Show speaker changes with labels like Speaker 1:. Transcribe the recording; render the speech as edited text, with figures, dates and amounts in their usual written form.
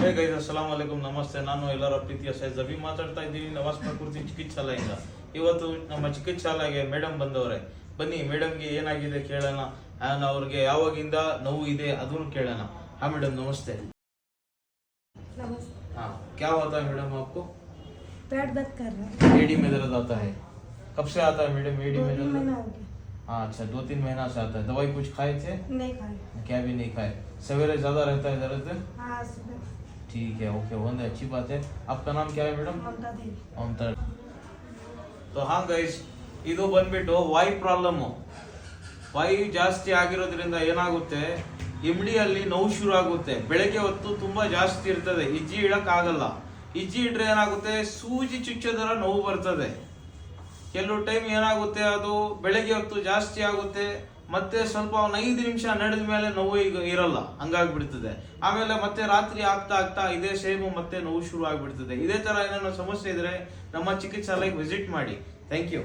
Speaker 1: Hey guys ಅಸ್ಸಲಾಂ ವಲೈಕುಂ ನಮಸ್ತೆ. ನಾನು ಎಲ್ಲರ ಪ್ರೀತಿಯ ಸೈಜ್ ಜಬಿ ಮಾತಾಡ್ತಾ ಇದ್ದೀನಿ ನವಾಜ್ ಪ್ರಕೃತಿ ಚಿಕಿತ್ಸಾಲಯದಿಂದ. ಇವತ್ತು ನಮ್ಮ ಚಿಕಿತ್ಸಾಲಯಗೆ ಮೇಡಮ್ ಬಂದವರೆ. ಬನ್ನಿ ಮೇಡಮ್ಗೆ ಏನಾಗಿದೆ ಕೇಳೋಣ. ಅವ್ರಿಗೆ ಯಾವಾಗಿಂದ ನೋವು ಇದೆ ಅದನ್ನು ಕೇಳೋಣ. हाँ मैडम नमस्ते. हाँ क्या होता है मैडम आपको?
Speaker 2: पेट दर्द कर रहा है.
Speaker 1: एडी में दर्द आता है. कब से आता है मैडम एडी में दर्द?
Speaker 2: 2-3 महीना हो गया.
Speaker 1: हाँ अच्छा 2-3 महीना से आता है. दवाई कुछ खाए थे?
Speaker 2: नहीं खाए.
Speaker 1: क्या भी नहीं खाए. सवेरे ज्यादा रहता है दर्द?
Speaker 2: हाँ सुबह.
Speaker 1: ठीक है ओके बहुत अच्छी बात है. आपका नाम क्या है मैडम?
Speaker 2: ममता देवी.
Speaker 1: ममता. तो हाँ ಗೈಸ್ ಇದು ಬಂದ್ಬಿಟ್ಟು ವಾಯು ಪ್ರಾಬ್ಲಮ್. ವಾಯು ಜಾಸ್ತಿ ಆಗಿರೋದ್ರಿಂದ ಏನಾಗುತ್ತೆ, ಇಮ್ಡಿಯಲ್ಲಿ ನೋವು ಶುರು ಆಗುತ್ತೆ. ಬೆಳಗ್ಗೆ ಹೊತ್ತು ತುಂಬಾ ಜಾಸ್ತಿ ಇರ್ತದೆ, ಇಜ್ಜಿ ಇಡಕ್ ಆಗಲ್ಲ. ಇಜ್ಜಿ ಇಟ್ರೆ ಏನಾಗುತ್ತೆ, ಸೂಜಿ ಚುಚ್ಚೋದರ ನೋವು ಬರ್ತದೆ. ಕೆಲವು ಟೈಮ್ ಏನಾಗುತ್ತೆ, ಅದು ಬೆಳಗ್ಗೆ ಹೊತ್ತು ಜಾಸ್ತಿ ಆಗುತ್ತೆ, ಮತ್ತೆ ಸ್ವಲ್ಪ 5 ನಿಮಿಷ ನಡೆದ ಮೇಲೆ ನೋವು ಈಗ ಇರಲ್ಲ, ಹಂಗಾಗ್ಬಿಡ್ತದೆ. ಆಮೇಲೆ ಮತ್ತೆ ರಾತ್ರಿ ಆಗ್ತಾ ಆಗ್ತಾ ಇದೇ ಸೇಮ್ ಮತ್ತೆ ನೋವು ಶುರು ಆಗ್ಬಿಡ್ತದೆ. ಇದೇ ತರ ಏನಾದ್ರು ಸಮಸ್ಯೆ ಇದ್ರೆ ನಮ್ಮ ಚಿಕಿತ್ಸಾಲಯಕ್ಕೆ ವಿಸಿಟ್ ಮಾಡಿ. Thank you.